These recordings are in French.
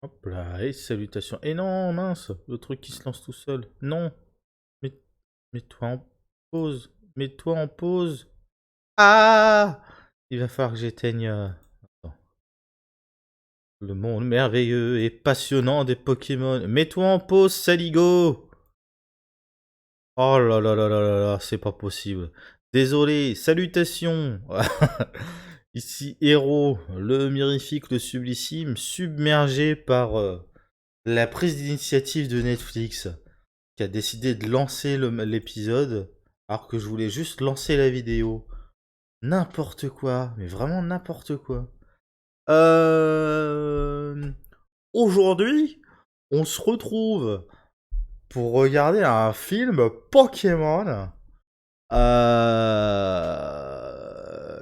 Hop là, et salutations. Et non, mince, le truc qui se lance tout seul. Non, mets- mets-toi en pause. Mets-toi en pause. Ah! Il va falloir que j'éteigne attends. Le monde merveilleux et passionnant des Pokémon. Mets-toi en pause, Saligo! Oh là là là là là là, c'est pas possible. Désolé, salutations. Ici Héros, le mirifique, le sublissime, submergé par la prise d'initiative de Netflix, qui a décidé de lancer l'épisode, alors que je voulais juste lancer la vidéo. N'importe quoi, mais vraiment n'importe quoi. Euh... Aujourd'hui, on se retrouve pour regarder un film Pokémon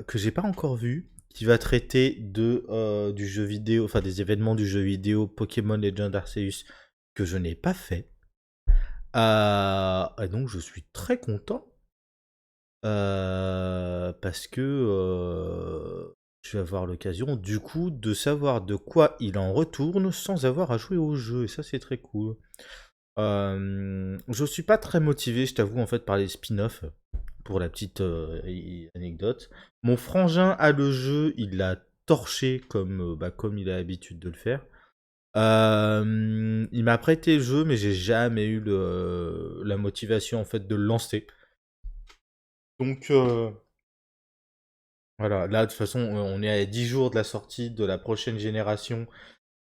que j'ai pas encore vu, qui va traiter du jeu vidéo, enfin des événements du jeu vidéo Pokémon Legend Arceus que je n'ai pas fait. Et donc je suis très content parce que je vais avoir l'occasion du coup de savoir de quoi il en retourne sans avoir à jouer au jeu, et ça c'est très cool. Je suis pas très motivé, je t'avoue, en fait, par les spin-offs, pour la petite anecdote. Mon frangin a le jeu, il l'a torché comme il a l'habitude de le faire. Il m'a prêté le jeu, mais j'ai jamais eu la motivation en fait de le lancer. Donc voilà, là de toute façon on est à 10 jours de la sortie de la prochaine génération.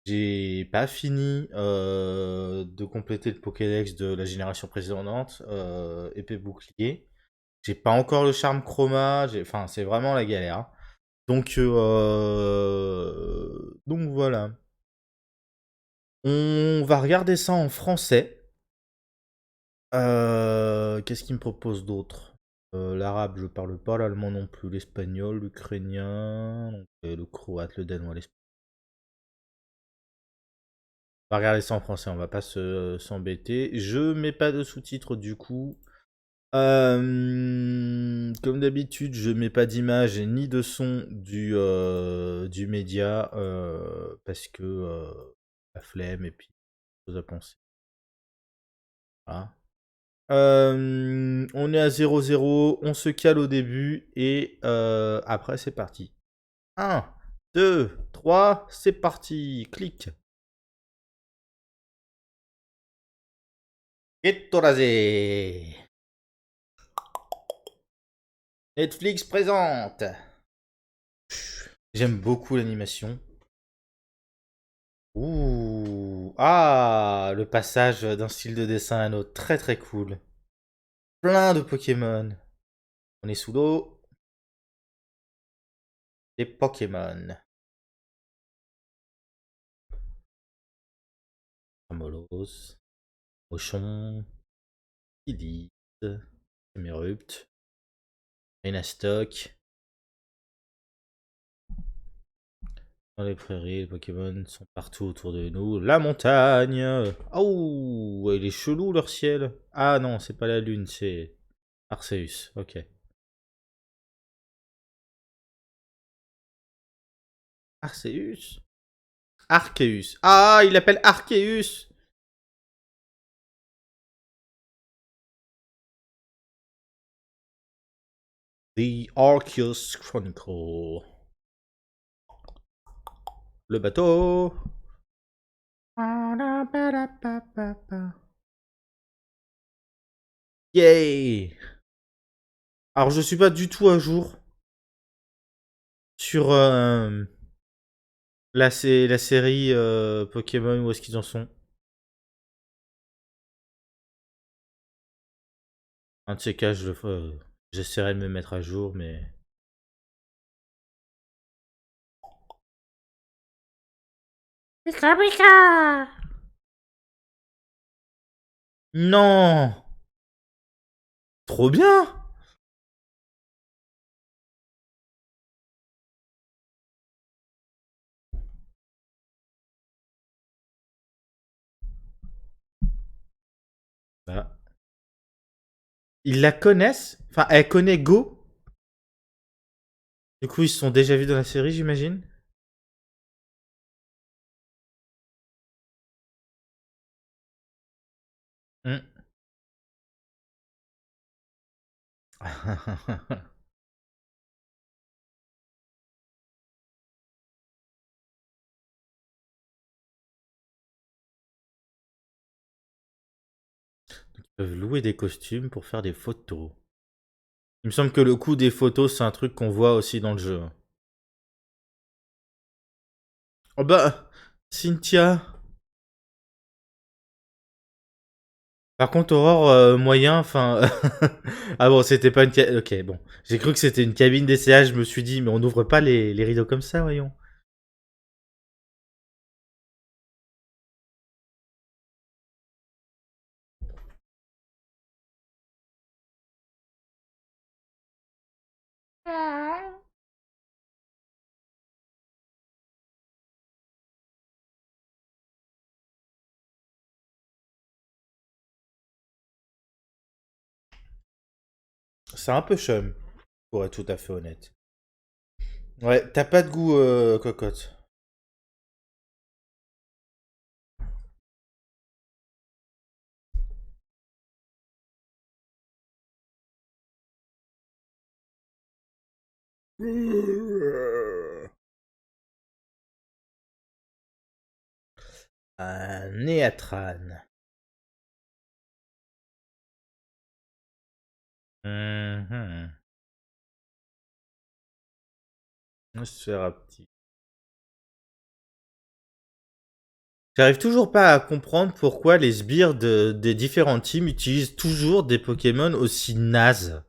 J'ai pas fini de compléter le Pokédex de la génération précédente, épée bouclier. J'ai pas encore le charme chroma, enfin c'est vraiment la galère, hein. Donc voilà. On va regarder ça en français. Qu'est-ce qu'il me propose d'autre? L'arabe, je parle pas, l'allemand non plus, l'espagnol, l'ukrainien, le croate, le danois, l'espagnol. On va regarder ça en français, on va pas s'embêter. Je mets pas de sous-titres du coup. Comme d'habitude, je mets pas d'image ni de son du média parce que la flemme et puis chose à penser. Voilà. On est à 0-0, on se cale au début et après c'est parti. 1, 2, 3, c'est parti. Clic. Et Netflix présente. J'aime beaucoup l'animation. Ouh. Ah, le passage d'un style de dessin à un autre. Très très cool. Plein de Pokémon. On est sous l'eau. Des Pokémon. Amolos. Mochon. Elite. Emerupt. Renastock. Dans les prairies, les Pokémon sont partout autour de nous. La montagne. Oh, ouais, il est chelou leur ciel. Ah non, c'est pas la lune, c'est Arceus. Ok. Arceus? Arceus. Ah, il l'appelle Arceus. The Arceus Chronicle. Le bateau. Yay. Alors je suis pas du tout à jour sur la série Pokémon, où est-ce qu'ils en sont. Un de ces cas, j'essaierai de me mettre à jour, mais... Pika pika! Non. Trop bien. Bah, ils la connaissent. Enfin, elle connaît Go. Du coup, ils se sont déjà vus dans la série, j'imagine. Hmm. Ils peuvent louer des costumes pour faire des photos. Il me semble que le coût des photos, c'est un truc qu'on voit aussi dans le jeu. Oh bah, Cynthia. Par contre, Aurore, moyen, enfin... ah bon, c'était pas une... Ok, bon. J'ai cru que c'était une cabine d'essayage, je me suis dit, mais on n'ouvre pas les rideaux comme ça, voyons. C'est un peu chum, pour être tout à fait honnête. Ouais, t'as pas de goût, cocotte. Un Néatran. Mhm. Sphérapti. J'arrive toujours pas à comprendre pourquoi les sbires des différents teams utilisent toujours des Pokémon aussi nazes.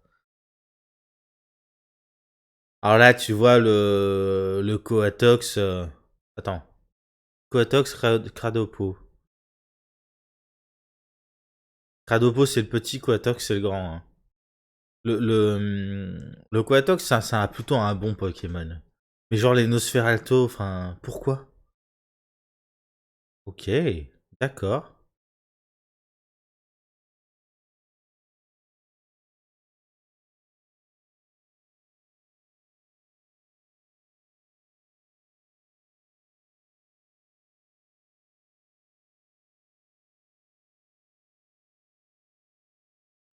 Alors là, tu vois le Coatox. Attends. Coatox Cradopo. Cradopo, c'est le petit, Coatox, c'est le grand. Hein. Le Coatox, c'est plutôt un bon Pokémon. Mais genre les Nosferalto, enfin, pourquoi? Ok, d'accord.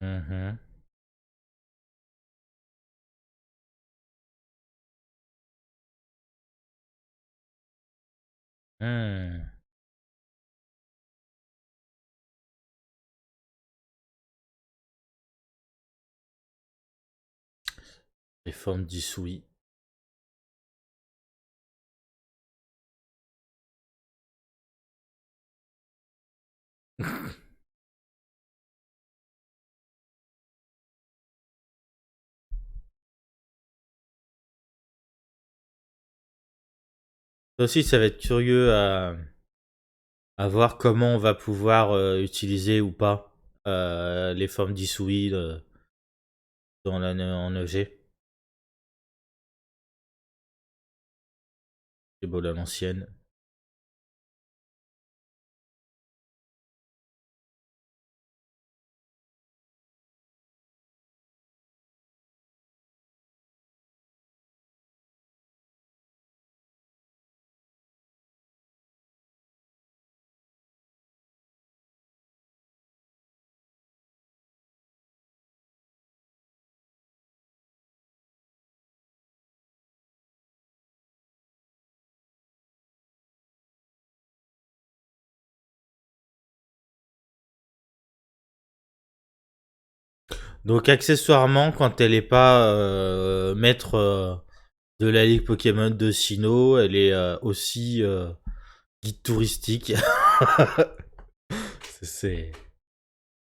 Mhm. Hmm. Les formes d'Isui. Ça aussi, ça va être curieux à voir comment on va pouvoir utiliser ou pas les formes d'Isui en EG. C'est beau à l'ancienne. Donc accessoirement, quand elle est pas maître de la ligue Pokémon de Sinnoh, elle est aussi guide touristique. c'est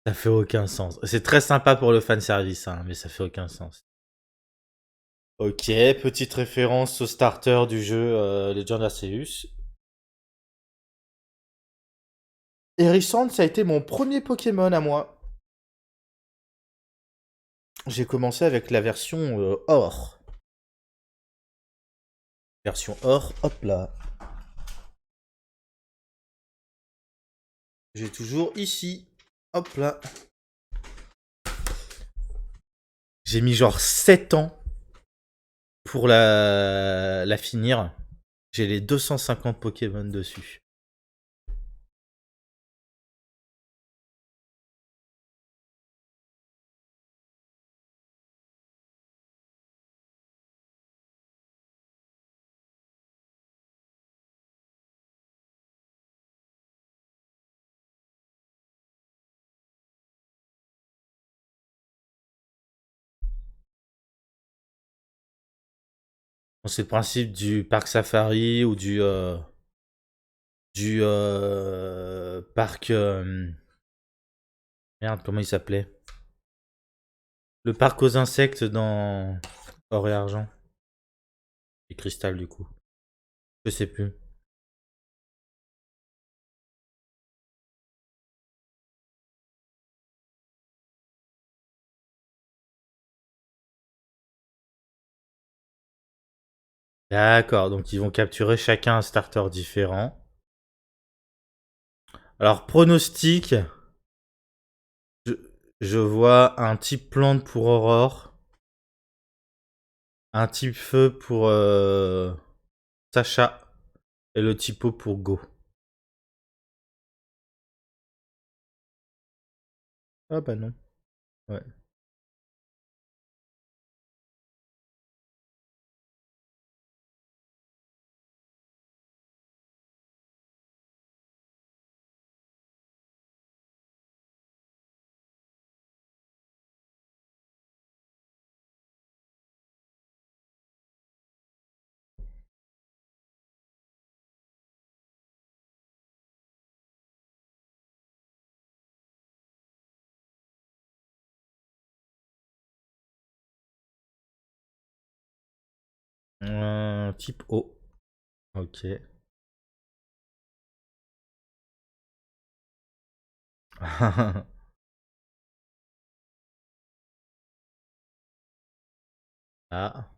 ça fait aucun sens. C'est très sympa pour le fanservice, hein, mais ça fait aucun sens. Ok, petite référence au starter du jeu Legend Arceus. Hérissante, ça a été mon premier Pokémon à moi. J'ai commencé avec la version or. Version or, hop là. J'ai toujours ici. Hop là. J'ai mis genre 7 ans pour la finir. J'ai les 250 Pokémon dessus. Bon, c'est le principe du parc safari ou du parc... Merde, comment il s'appelait? Le parc aux insectes dans Or et Argent. Et Cristal, du coup. Je sais plus. D'accord, donc ils vont capturer chacun un starter différent. Alors, pronostic, je, je vois un type plante pour Aurore, un type feu pour Sacha et le type eau pour Go. Ah bah non. Ouais. Type O. Ok. Ah.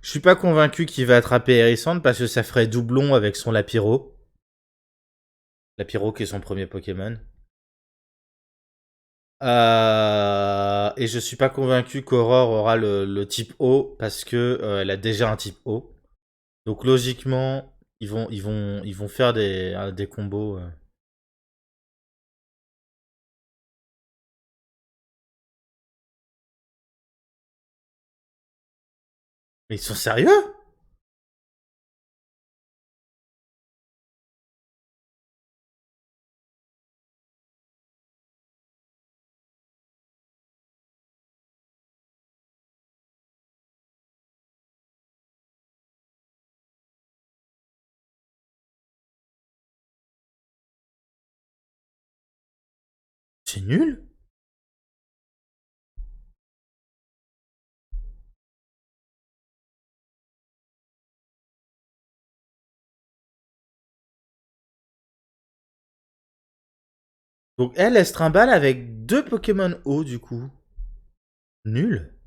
Je suis pas convaincu qu'il va attraper Hérissante parce que ça ferait doublon avec son Lapiro. Lapiro qui est son premier Pokémon. Et je suis pas convaincu qu'Aurore aura le type O parce que elle a déjà un type O. Donc logiquement, ils vont faire des combos. Mais ils sont sérieux? C'est nul. Donc elle se trimballe avec deux Pokémon O du coup. Nul.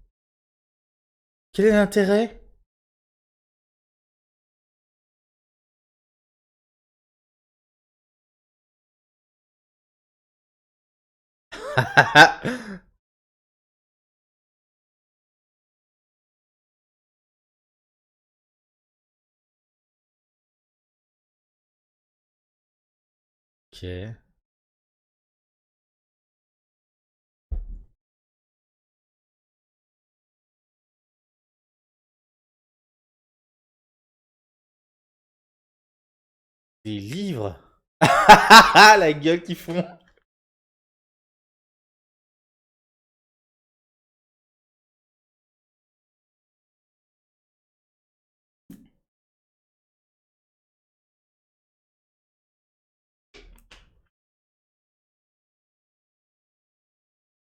Quel est l'intérêt? Ok. Des livres. La gueule qu'ils font.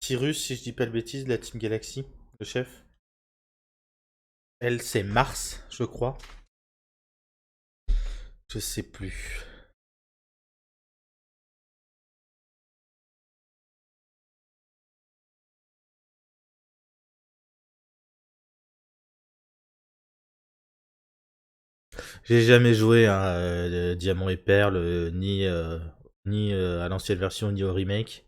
Cyrus, si je dis pas de bêtises, de la Team Galaxy, le chef. Elle, c'est Mars, je crois. Je sais plus. J'ai jamais joué à Diamant et Perle, ni à l'ancienne version, ni au remake.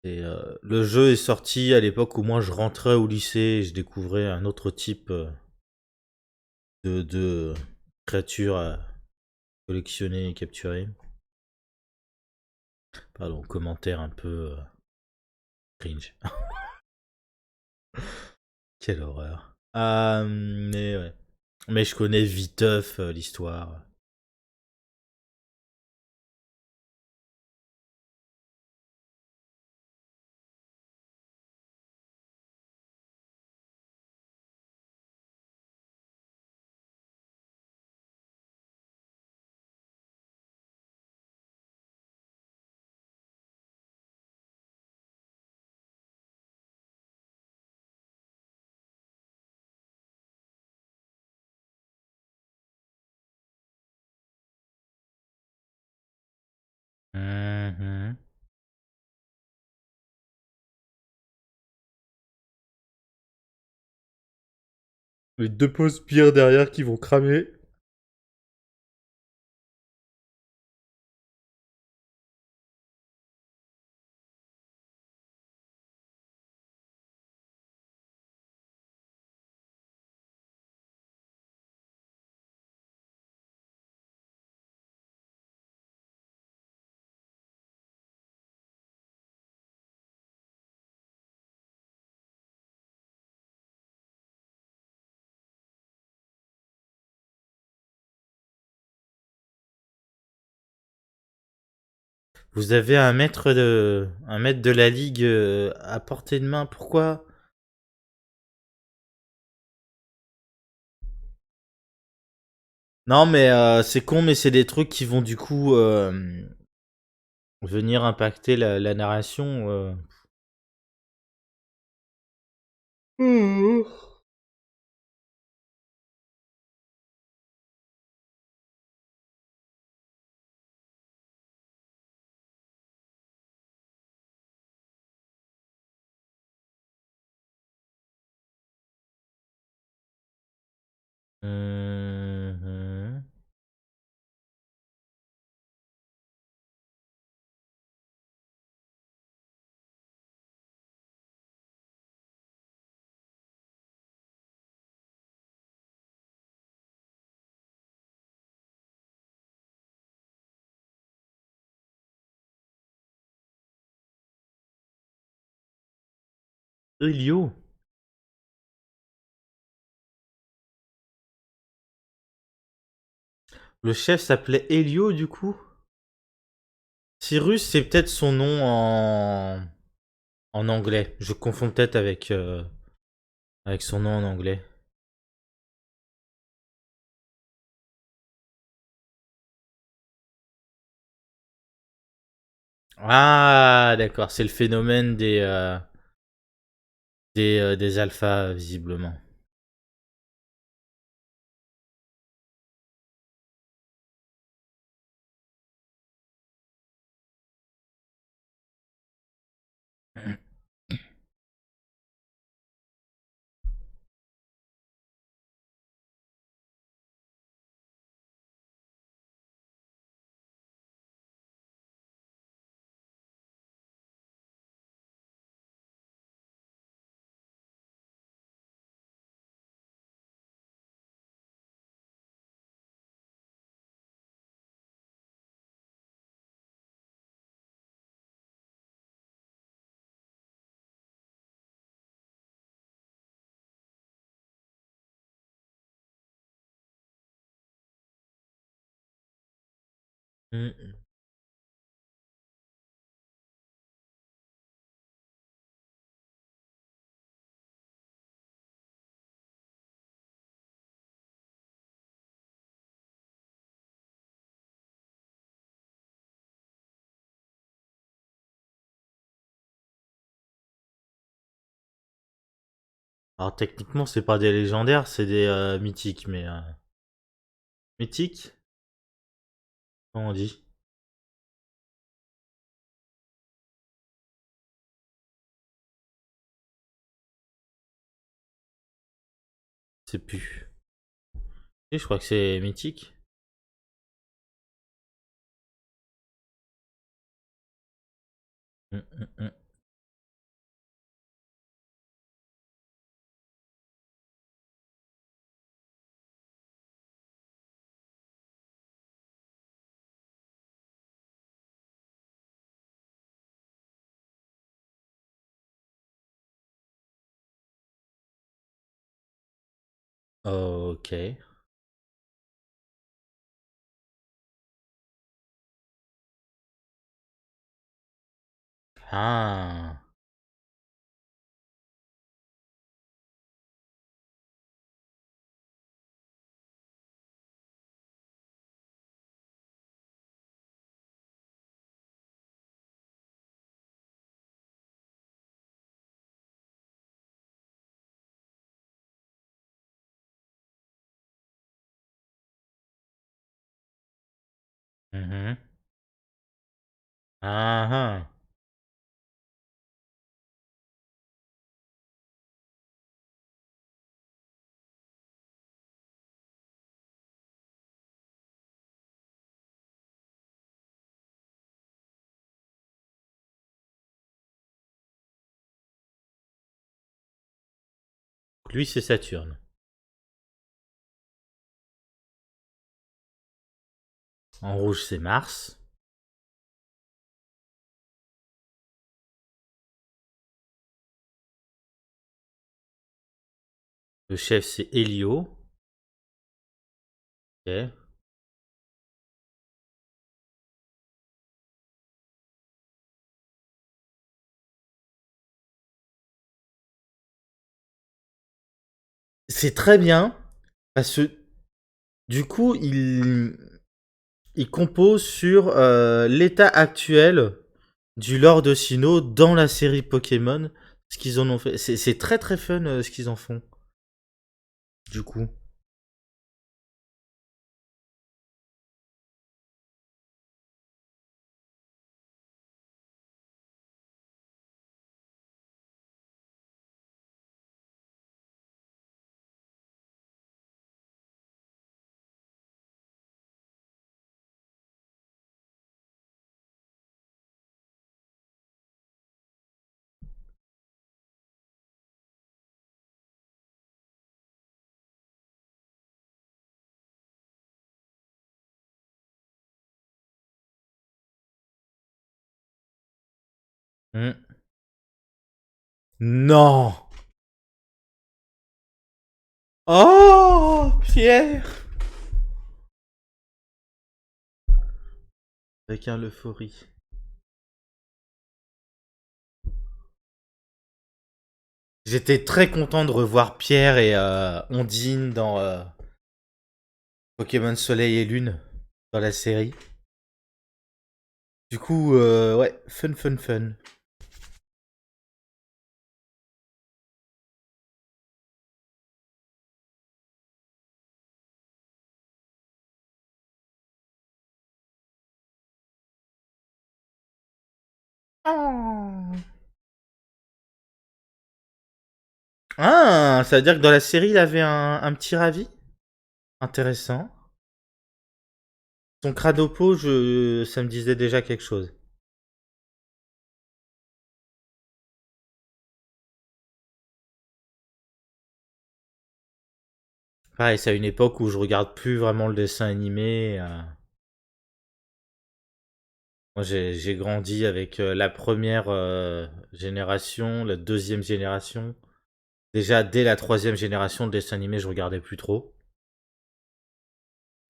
Et le jeu est sorti à l'époque où moi je rentrais au lycée et je découvrais un autre type de créatures à collectionner et capturer. Pardon, commentaire un peu cringe. Quelle horreur. Mais ouais. Mais je connais viteuf l'histoire. Mhm. Les deux pauses pires derrière qui vont cramer. Vous avez un maître de la ligue à portée de main. Pourquoi? Non, mais c'est con, mais c'est des trucs qui vont du coup venir impacter la narration. Mhm. Mhm. Elio. Le chef s'appelait Elio du coup. Cyrus, c'est peut-être son nom en anglais. Je confonds peut-être avec son nom en anglais. Ah, d'accord, c'est le phénomène des alphas, visiblement. Mm. Alors techniquement, c'est pas des légendaires, c'est des mythiques, mais mythiques, comment on dit? C'est plus. Et je crois que c'est mythique. Mm, mm, mm. Ok. Ah. Mhm. Ah ah. Lui, c'est Saturne. En rouge, c'est Mars. Le chef, c'est Helio. Ok. C'est très bien parce que du coup, il compose sur l'état actuel du lore de Sinnoh dans la série Pokémon. Ce qu'ils en ont fait. C'est très très fun ce qu'ils en font. Du coup. Hmm. Non. Oh, Pierre. Avec un euphorie. J'étais très content de revoir Pierre et Ondine dans Pokémon Soleil et Lune dans la série. Du coup, ouais, fun, fun, fun. Oh. Ah, ça veut dire que dans la série, il avait un petit ravi. Intéressant. Son Cradopo, ça me disait déjà quelque chose. Pareil, c'est à une époque où je regarde plus vraiment le dessin animé. Moi, j'ai grandi avec la première génération, la deuxième génération. Déjà, dès la troisième génération de dessin animé, je regardais plus trop.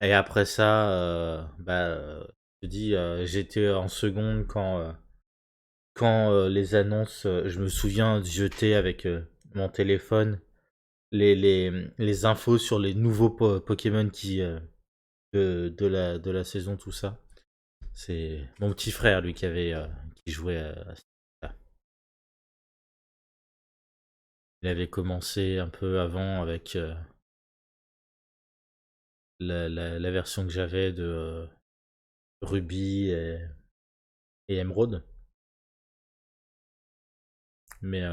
Et après ça, je te dis, j'étais en seconde quand les annonces, je me souviens de jeter avec mon téléphone les infos sur les nouveaux Pokémon de la saison, tout ça. C'est mon petit frère, lui, qui jouait à ça. Il avait commencé un peu avant avec la version que j'avais de Ruby et Emerald. Mais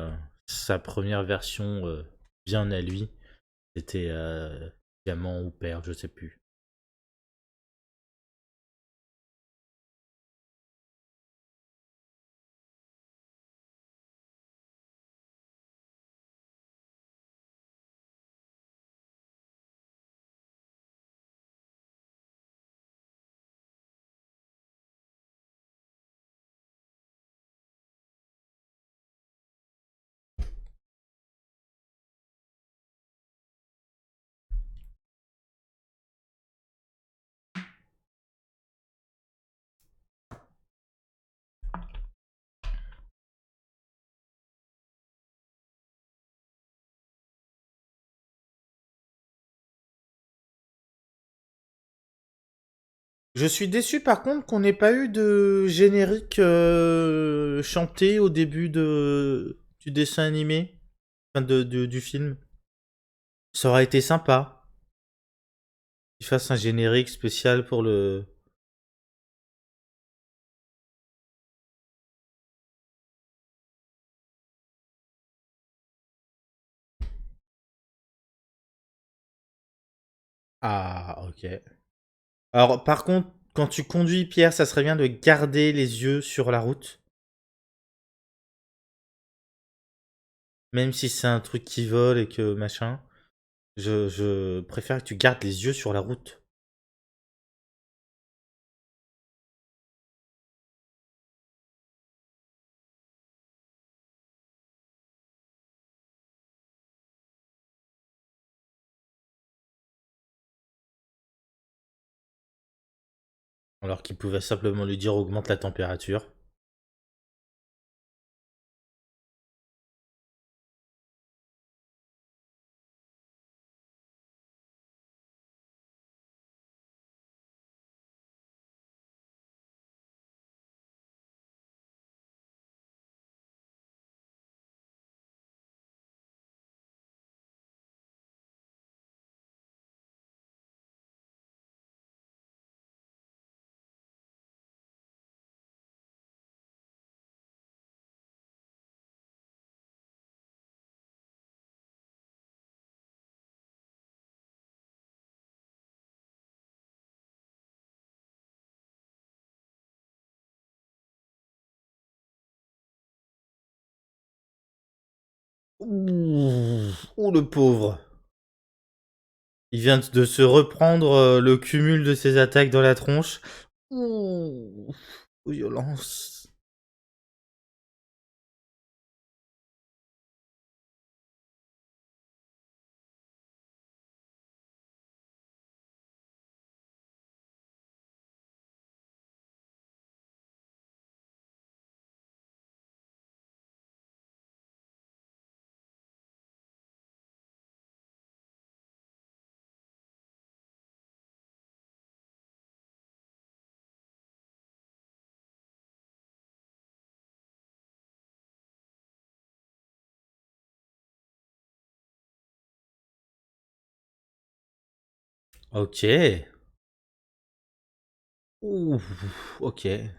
sa première version, bien à lui, c'était Diamant ou Perle, je sais plus. Je suis déçu par contre qu'on n'ait pas eu de générique chanté au début du dessin animé, enfin du film. Ça aurait été sympa qu'ils fassent un générique spécial pour le... Ah, ok. Alors par contre, quand tu conduis Pierre, ça serait bien de garder les yeux sur la route. Même si c'est un truc qui vole et que machin. Je préfère que tu gardes les yeux sur la route. Alors qu'il pouvait simplement lui dire augmente la température. Ouh, ouh, le pauvre. Il vient de se reprendre le cumul de ses attaques dans la tronche. Ouh, violence. Ok. Ouh, ok. Je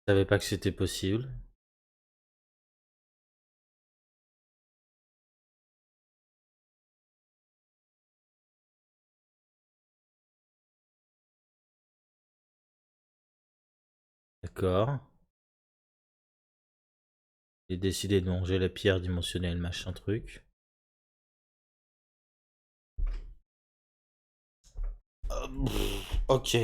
savais pas que c'était possible. D'accord. J'ai décidé de manger la pierre dimensionnelle, machin truc. Ok.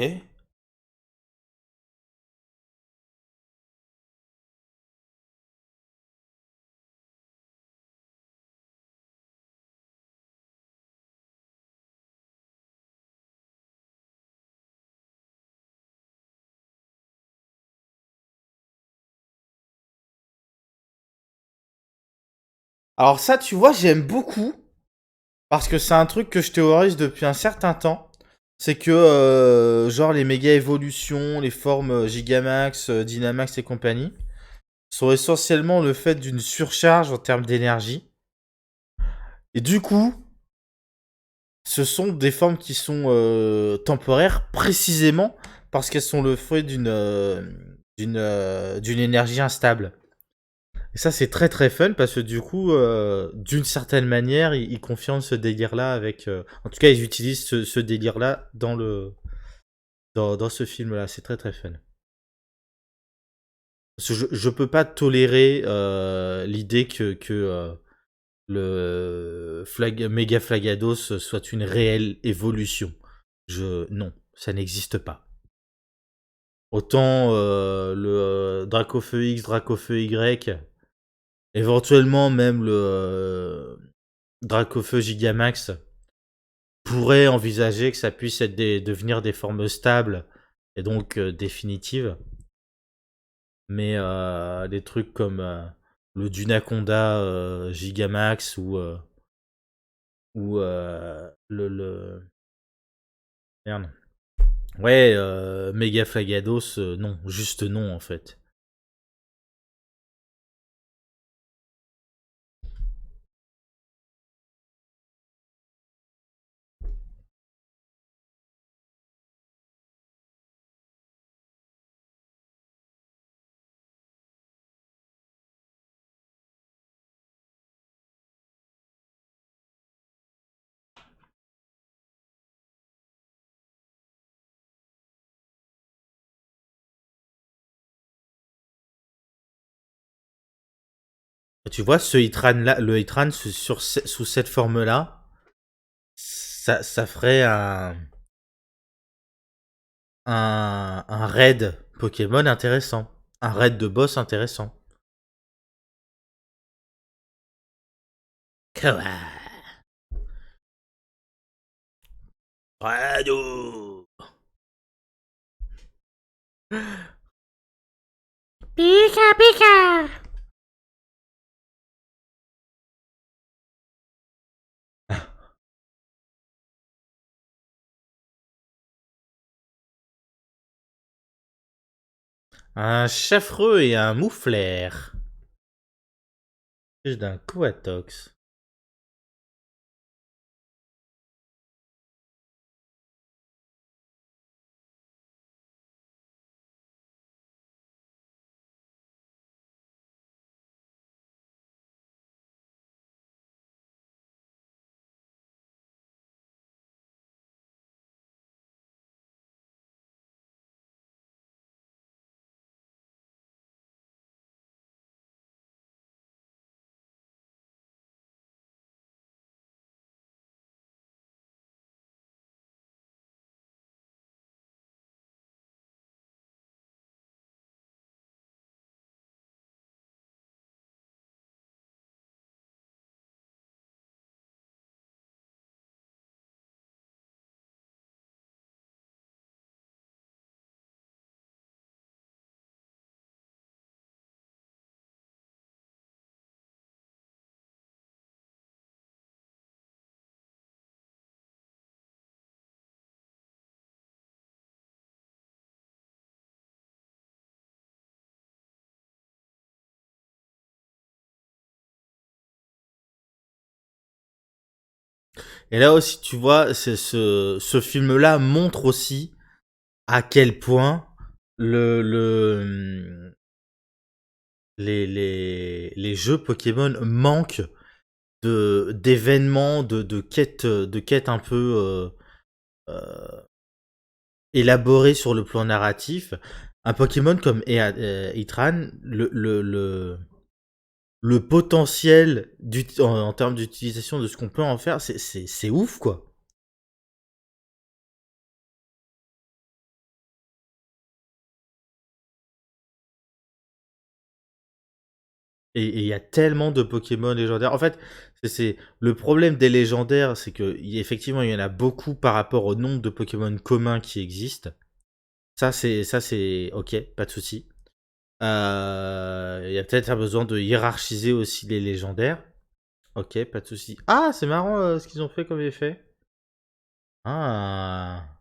Alors ça, tu vois, j'aime beaucoup. Parce que c'est un truc que je théorise depuis un certain temps. C'est que, genre, les méga évolutions, les formes Gigamax, Dynamax et compagnie, sont essentiellement le fait d'une surcharge en termes d'énergie. Et du coup, ce sont des formes qui sont temporaires précisément parce qu'elles sont le fruit d'une énergie instable. Et ça, c'est très très fun parce que du coup, d'une certaine manière, ils confirment ce délire-là avec. En tout cas, ils utilisent ce délire-là dans ce film-là. C'est très très fun. Parce que je peux pas tolérer l'idée que le Mega Flagados soit une réelle évolution. Non, ça n'existe pas. Autant le Dracofeu X, Dracofeu Y, éventuellement même le Dracofeu Gigamax pourrait envisager que ça puisse être devenir des formes stables et donc définitives. Mais des trucs comme le Dunaconda Gigamax ou Merde. Ouais, Mega Flagados, non, juste non en fait. Tu vois, ce Hitran là, le Hitran sous cette forme-là, ça ferait un raid Pokémon intéressant. Un raid de boss intéressant. Quoi? Rado. Pika pika. Un Chaffreux et un Mouflair. D'un Coatox. Et là aussi, tu vois, ce film-là montre aussi à quel point les jeux Pokémon manquent d'événements, de quêtes un peu élaborées sur le plan narratif. Un Pokémon comme Hitran, le potentiel en termes d'utilisation de ce qu'on peut en faire, c'est ouf, quoi. Et il y a tellement de Pokémon légendaires. En fait, c'est le problème des légendaires, c'est que effectivement, il y en a beaucoup par rapport au nombre de Pokémon communs qui existent. Ça c'est ok, pas de souci. Il y a peut-être un besoin de hiérarchiser aussi les légendaires. Ok, pas de souci. Ah, c'est marrant ce qu'ils ont fait comme effet. Ah.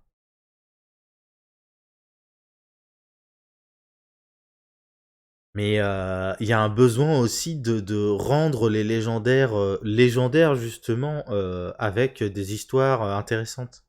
Mais il y a un besoin aussi de rendre les légendaires légendaires justement avec des histoires intéressantes.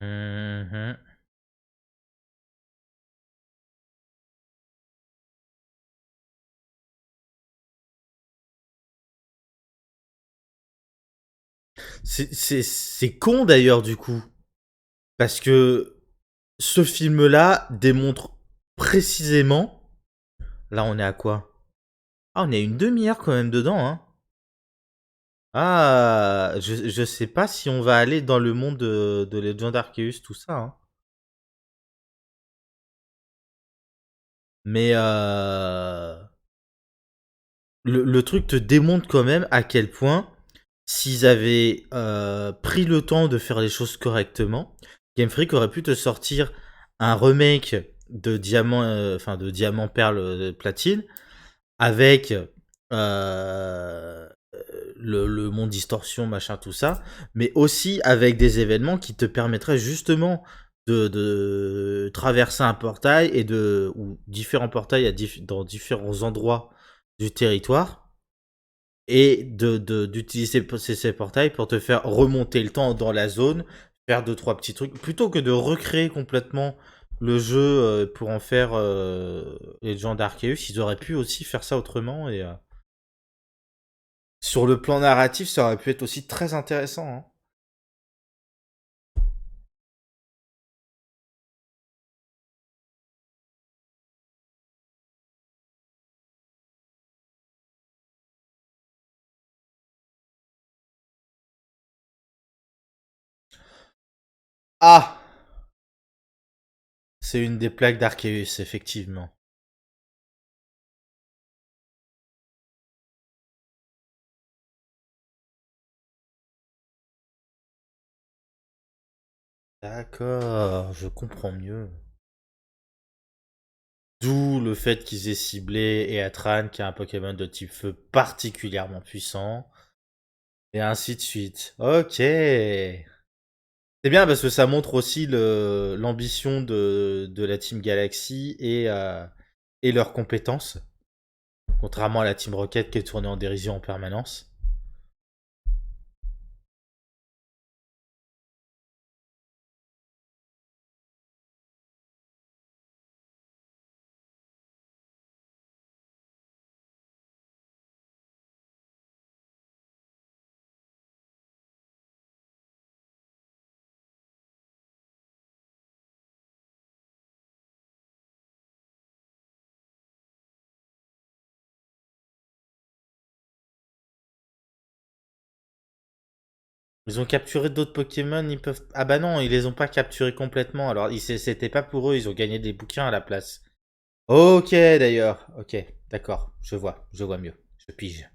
Mhm. C'est con d'ailleurs du coup, parce que ce film-là démontre précisément, là on est à quoi? Ah, on est à une demi-heure quand même dedans, hein. Ah, je sais pas si on va aller dans le monde de Legend Arceus, tout ça, hein. Mais le truc te démontre quand même à quel point, s'ils avaient pris le temps de faire les choses correctement, Game Freak aurait pu te sortir un remake de Diamant, enfin de Diamant Perle Platine, avec le monde distorsion, machin, tout ça, mais aussi avec des événements qui te permettraient justement de traverser un portail ou différents portails dans différents endroits du territoire et d'utiliser ces portails pour te faire remonter le temps dans la zone, faire deux trois petits trucs, plutôt que de recréer complètement le jeu pour en faire les gens d'Arceus. Ils auraient pu aussi faire ça autrement et sur le plan narratif, ça aurait pu être aussi très intéressant, hein. Ah, c'est une des plaques d'Arceus, effectivement. D'accord, je comprends mieux. D'où le fait qu'ils aient ciblé Eatran, qui est un Pokémon de type feu particulièrement puissant, et ainsi de suite. Ok. C'est bien parce que ça montre aussi l'ambition de la Team Galaxy et leurs compétences, contrairement à la Team Rocket qui est tournée en dérision en permanence. Ils ont capturé d'autres Pokémon, ils peuvent. Ah bah non, ils les ont pas capturés complètement. Alors, c'était pas pour eux, ils ont gagné des bouquins à la place. Ok, d'ailleurs. Ok, d'accord. Je vois mieux. Je pige.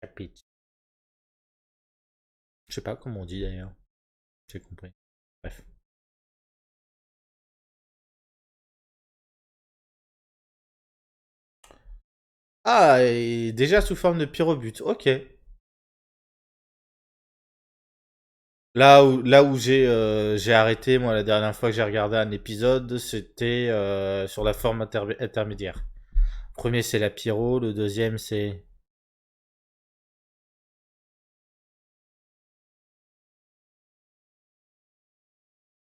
Capite. Je sais pas comment on dit d'ailleurs. J'ai compris. Bref. Ah, et déjà sous forme de pyrobut. Ok. Là où j'ai arrêté, moi, la dernière fois que j'ai regardé un épisode, c'était sur la forme intermédiaire. Le premier, c'est la pyro. Le deuxième, c'est.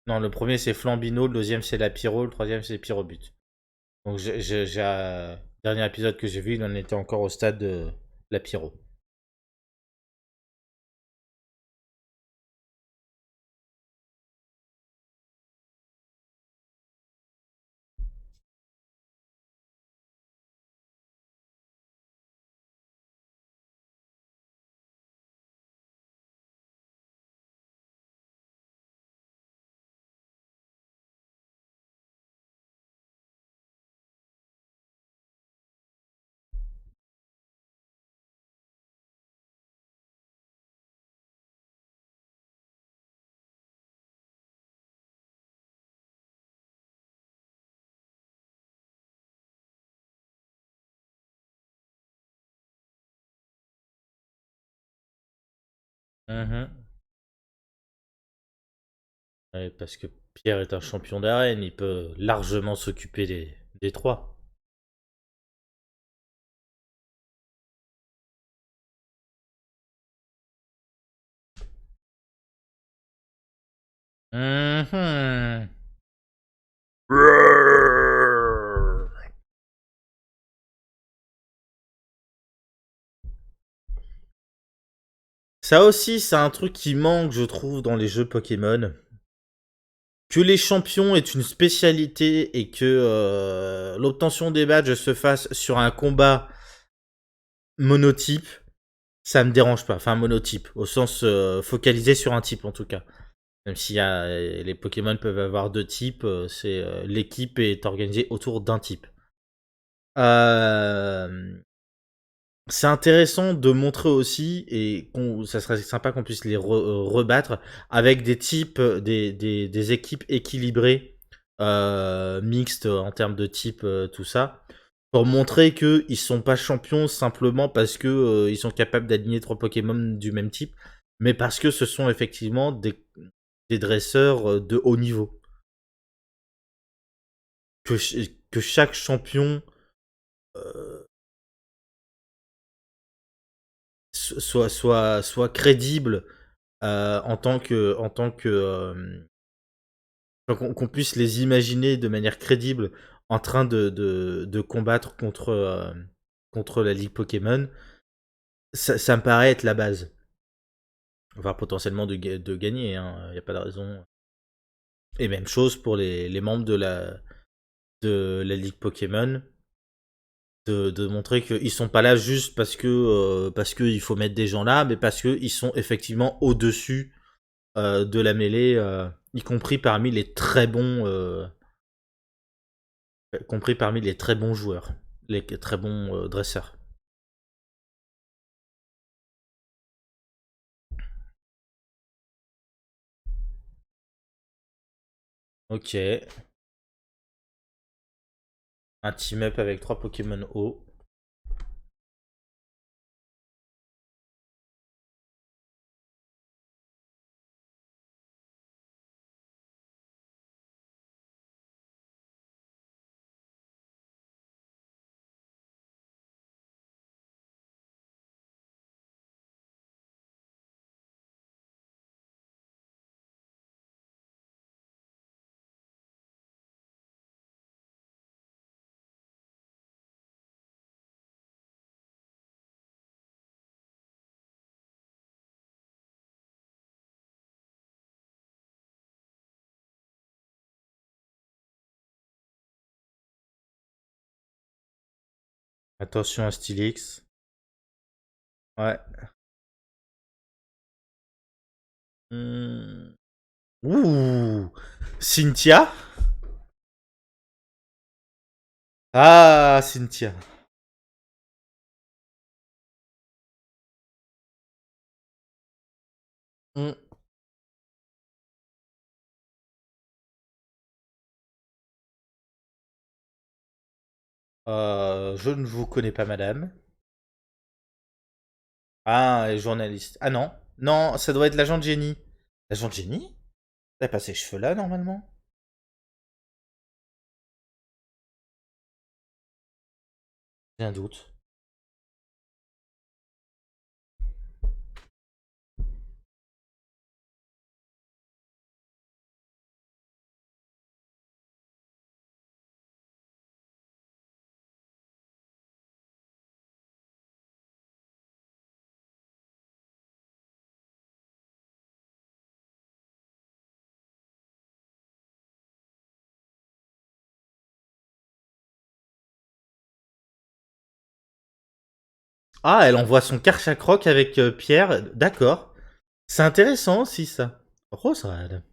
Non, le premier, c'est Flambino. Le deuxième, c'est la pyro. Le troisième, c'est pyrobut. Donc, dernier épisode que j'ai vu, il en était encore au stade de la pyro. Mhm. Ouais, parce que Pierre est un champion d'arène, il peut largement s'occuper des trois. Mhm. Ça aussi, c'est un truc qui manque, je trouve, dans les jeux Pokémon. que les champions est une spécialité et que l'obtention des badges se fasse sur un combat monotype, ça me dérange pas. Enfin, monotype, au sens focalisé sur un type en tout cas. Même si les Pokémon peuvent avoir deux types, l'équipe est organisée autour d'un type. C'est intéressant de montrer aussi, et ça serait sympa qu'on puisse les rebattre, avec des types, des équipes équilibrées, mixtes en termes de type, tout ça, pour montrer qu'ils sont pas champions simplement parce que ils sont capables d'aligner 3 Pokémon du même type, mais parce que ce sont effectivement des dresseurs de haut niveau. Que chaque champion euh, soit crédible qu'on puisse les imaginer de manière crédible en train de combattre contre la Ligue Pokémon, ça me paraît être la base. Enfin, potentiellement de gagner, il n'y a pas de raison. Et même chose pour les membres de la Ligue Pokémon, de montrer qu'ils sont pas là juste parce que il faut mettre des gens là, mais parce qu'ils sont effectivement au-dessus de la mêlée, y compris parmi les très bons, joueurs, les très bons dresseurs. Ok, un team-up avec 3 Pokémon haut. Attention à Stylix. Ouais. Hmm. Ouh, Cynthia. Ah, Cynthia. Hmm. Je ne vous connais pas, madame. Ah, elle est journaliste. Ah non. Non, ça doit être l'agent de Jenny. L'agent de Jenny? Elle a pas ses cheveux là, normalement? J'ai un doute. Ah, elle envoie son Karchakroc avec Pierre. D'accord. C'est intéressant aussi, ça. Rosrad.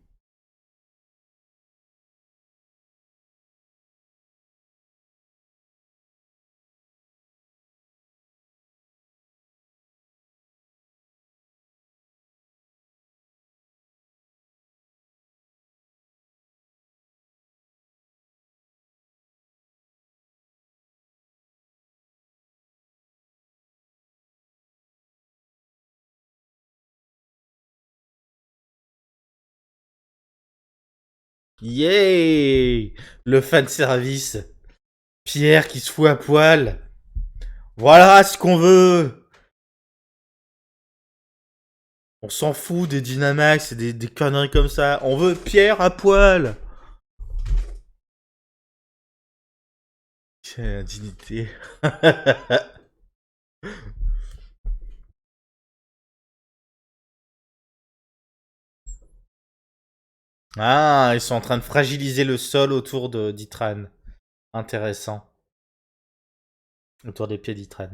Yay! Le fan service. Pierre qui se fout à poil. Voilà ce qu'on veut. On s'en fout des Dynamax et des conneries comme ça. On veut Pierre à poil. Quelle indignité. Ah, ils sont en train de fragiliser le sol autour de d'Itran. Intéressant. Autour des pieds d'Itran.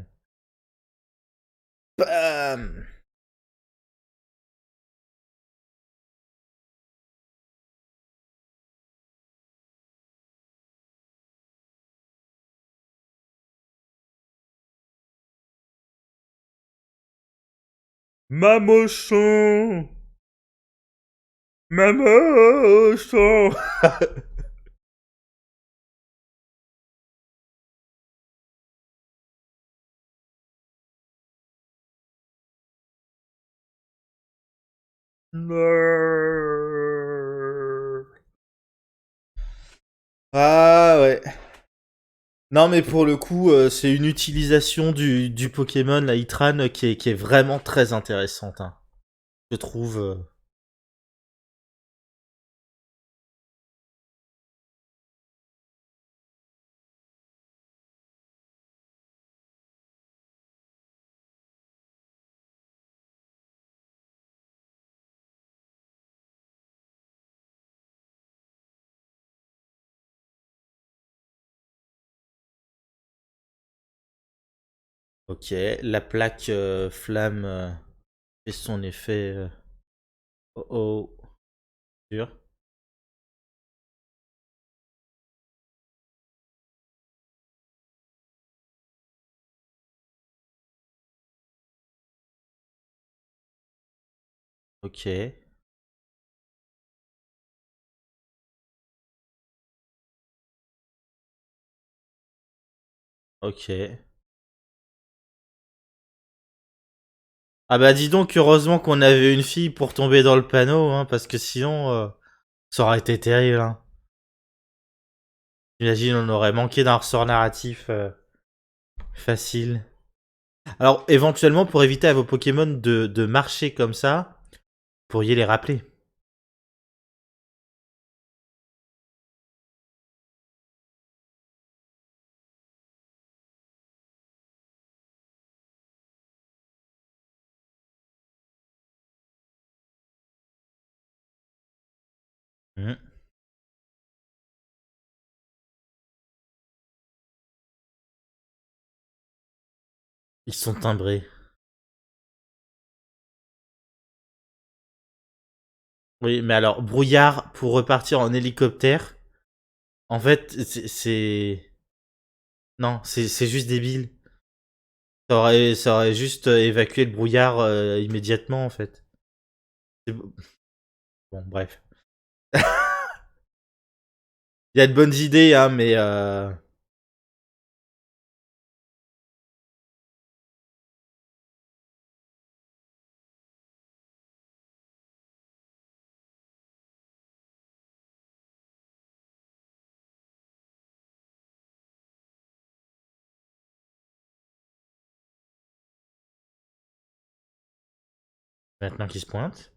Bam. Mamochon. Mamochon. Ah ouais. Non mais pour le coup, c'est une utilisation du Pokémon, la Itran, qui est vraiment très intéressante, hein. Je trouve. Ok, la plaque flamme fait son effet. Oh oh, dur. Ok, ok. Ah bah dis donc, heureusement qu'on avait une fille pour tomber dans le panneau, hein, parce que sinon, ça aurait été terrible, hein. J'imagine on aurait manqué d'un ressort narratif facile. Alors, éventuellement, pour éviter à vos Pokémon de marcher comme ça, vous pourriez les rappeler. Mhm. Ils sont timbrés. Oui, mais alors, brouillard pour repartir en hélicoptère, en fait, non, c'est juste débile. Ça aurait juste évacué le brouillard immédiatement, en fait. Bon, bref. Il y a de bonnes idées, hein, mais... Maintenant qu'il se pointe.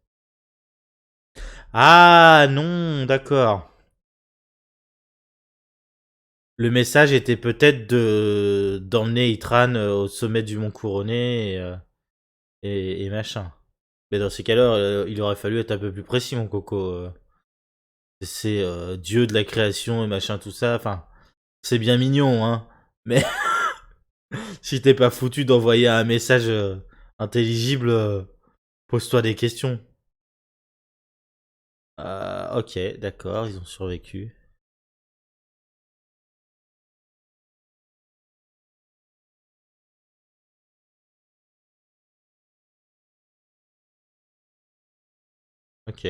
Ah non, d'accord. Le message était peut-être de d'emmener Itran au sommet du mont couronné et machin. Mais dans ces cas-là, il aurait fallu être un peu plus précis, mon coco. C'est Dieu de la création et machin, tout ça. Enfin, c'est bien mignon, hein. Mais si t'es pas foutu d'envoyer un message intelligible, pose-toi des questions. Ok, d'accord, ils ont survécu. Ok.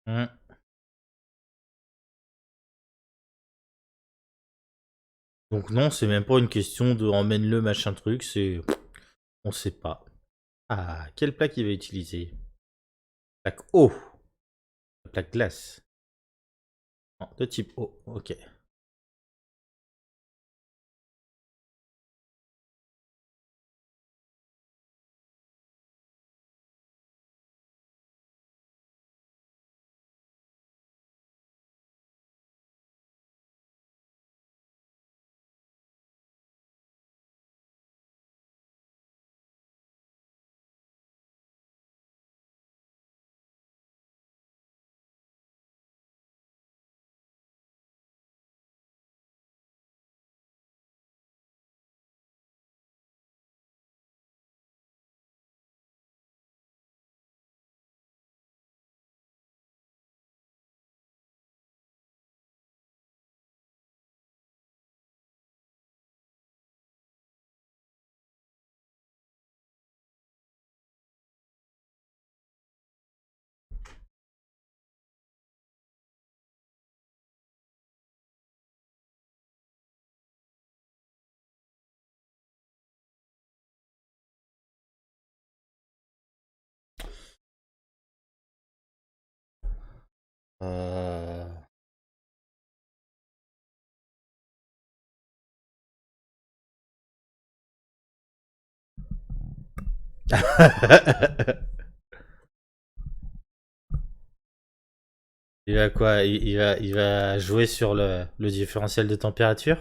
Hmm. Donc non, c'est même pas une question de emmène-le machin truc, c'est on sait pas. Ah, quelle plaque il va utiliser? Plaque eau, plaque glace. Non, de type eau, ok. Euh... Il va quoi? Il va jouer sur le différentiel de température?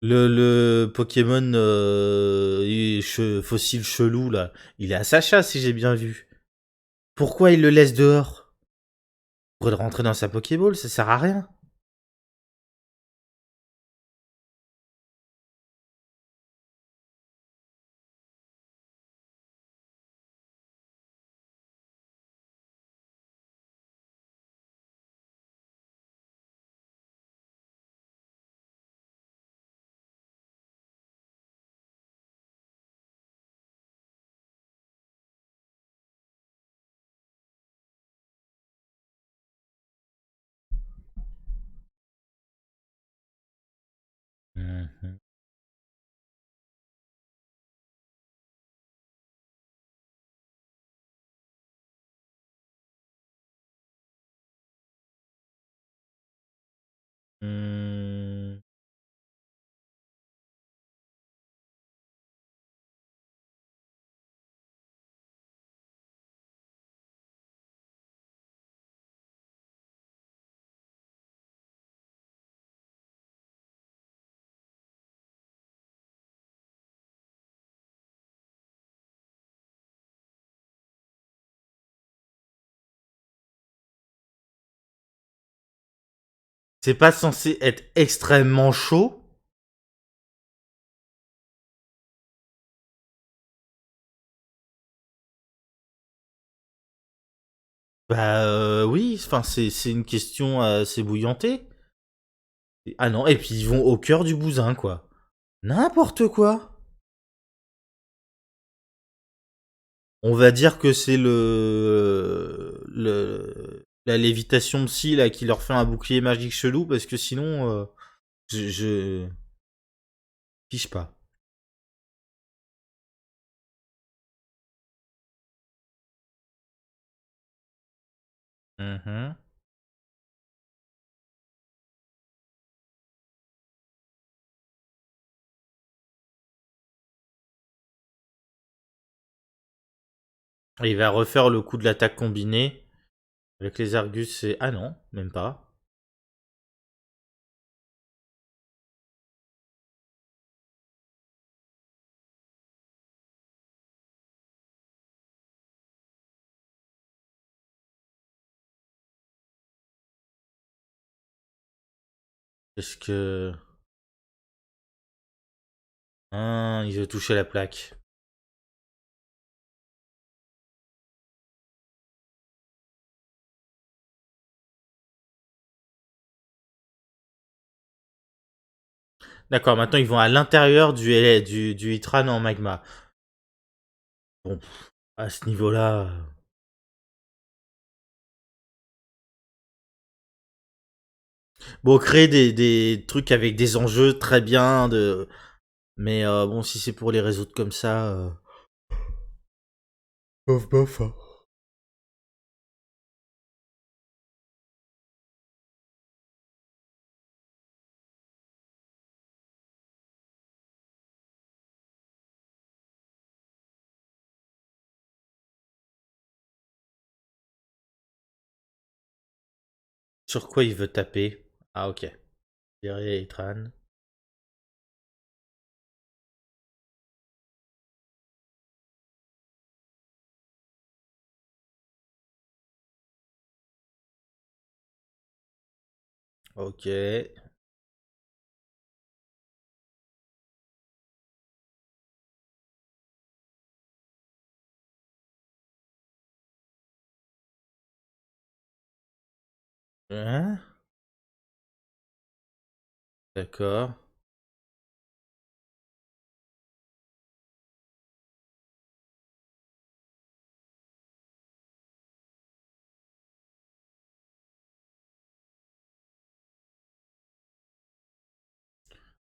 Le Pokémon fossile chelou là, il est à Sacha si j'ai bien vu. Pourquoi il le laisse dehors? Il pourrait le rentrer dans sa Pokéball, ça sert à rien. Mhm. Hmm. C'est pas censé être extrêmement chaud? Bah oui, enfin c'est une question assez bouillantée. Ah non, et puis ils vont au cœur du bousin quoi. N'importe quoi. On va dire que c'est la lévitation psy là qui leur fait un bouclier magique chelou parce que sinon je fiche pas. Mhm. Et il va refaire le coup de l'attaque combinée avec les Argus. C'est ah non, même pas. Est-ce que... Ah, il veut toucher la plaque. D'accord, maintenant ils vont à l'intérieur du Hitran en magma. Bon, à ce niveau-là... Bon, créer des trucs avec des enjeux très bien, mais bon, si c'est pour les résoudre comme ça... Bof, bof. Hein. Sur quoi il veut taper? Ah, ok. Derrière Hitran. Ok. Hein? D'accord.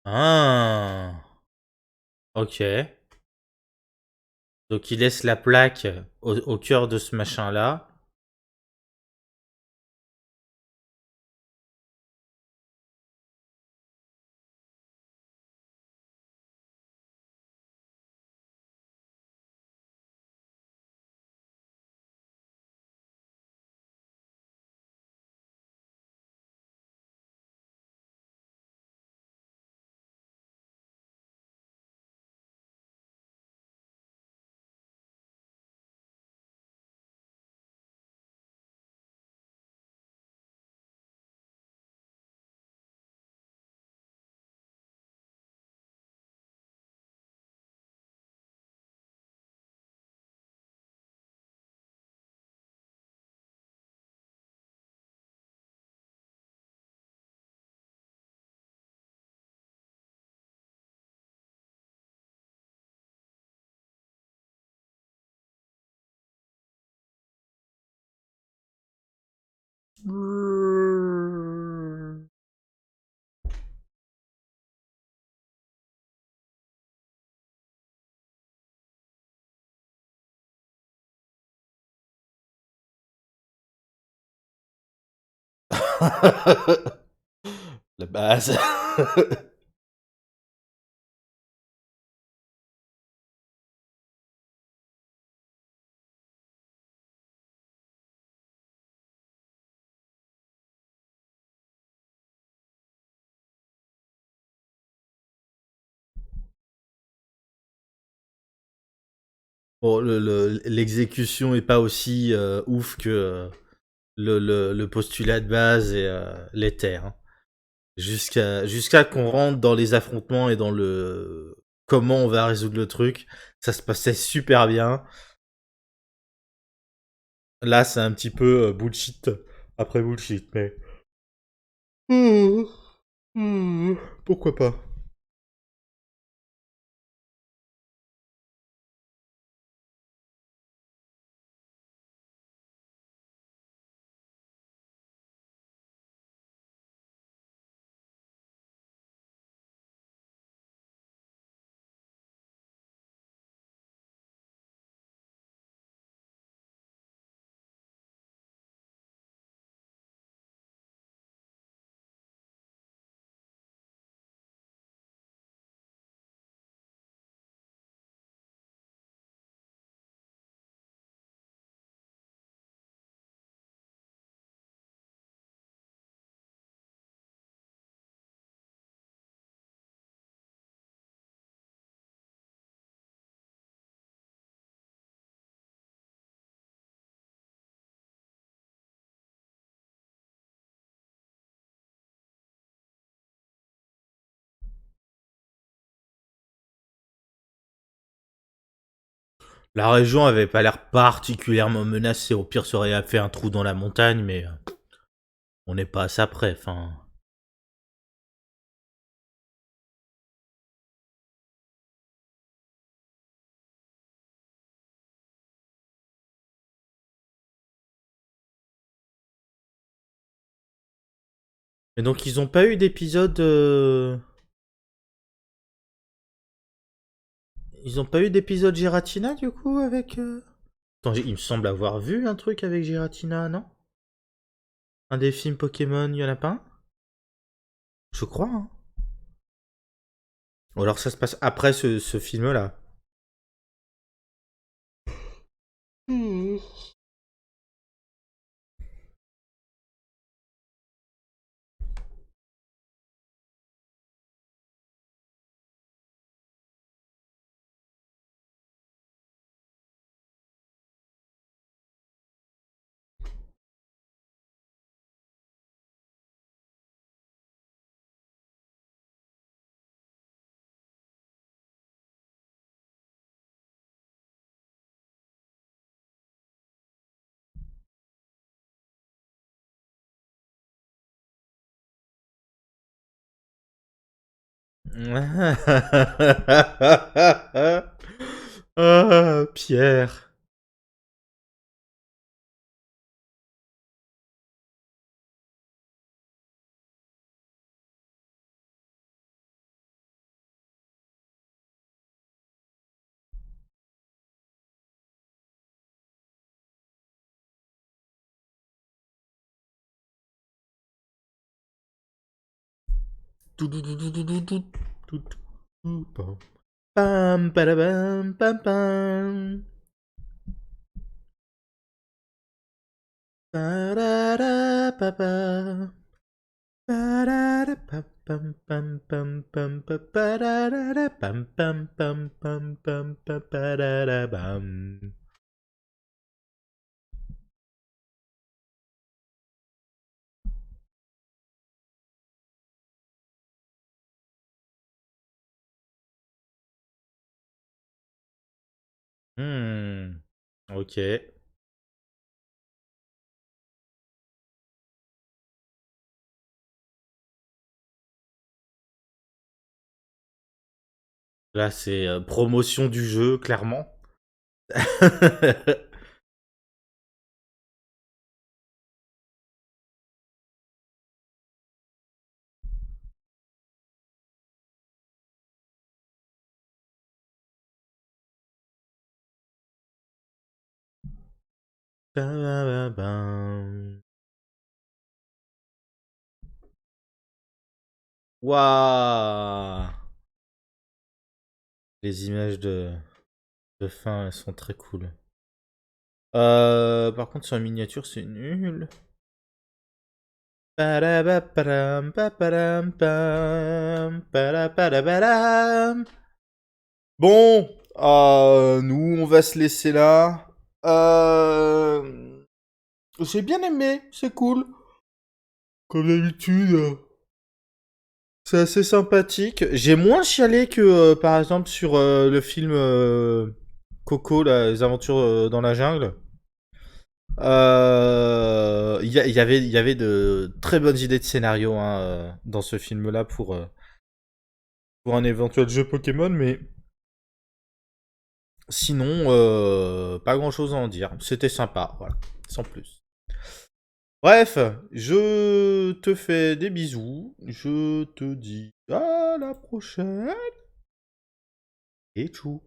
Ah, ok. Donc il laisse la plaque au cœur de ce machin-là. La base. Bon, l'exécution est pas aussi ouf que le postulat de base et l'était. Hein. Jusqu'à qu'on rentre dans les affrontements et dans le comment on va résoudre le truc, ça se passait super bien. Là, c'est un petit peu bullshit après bullshit, mais Mmh. Mmh. Pourquoi pas. La région avait pas l'air particulièrement menacée. Au pire, ça aurait fait un trou dans la montagne, mais on n'est pas à ça près. Enfin. Et donc, ils ont pas eu d'épisode. Ils ont pas eu d'épisode Giratina du coup avec. Attends, il me semble avoir vu un truc avec Giratina, non? Un des films Pokémon, y en a pas un? Je crois, hein. Ou alors ça se passe après ce film-là. Hmm. Ah, Pierre. Pam, padabam, pam, pam. Parara, papa. Parara, pam, pam, pam, pam, pam, pa, parara, pam, pam, pam, pam, pam, pa, parara, bam. Ok. Là, c'est promotion du jeu, clairement. Ba-ba-ba-bam. Waouh! Les images de fin, elles sont très cool. Par contre, sur la miniature, c'est nul. Parabaparam, paparam, pam, paraparabaram. Bon, nous, on va se laisser là. J'ai bien aimé, c'est cool. Comme d'habitude. C'est assez sympathique. J'ai moins chialé que, par exemple, sur le film Coco, là, les aventures dans la jungle. Il y avait de très bonnes idées de scénario hein, dans ce film-là pour un éventuel jeu Pokémon, mais sinon, pas grand-chose à en dire. C'était sympa, voilà, sans plus. Bref, je te fais des bisous. Je te dis à la prochaine. Et tchou.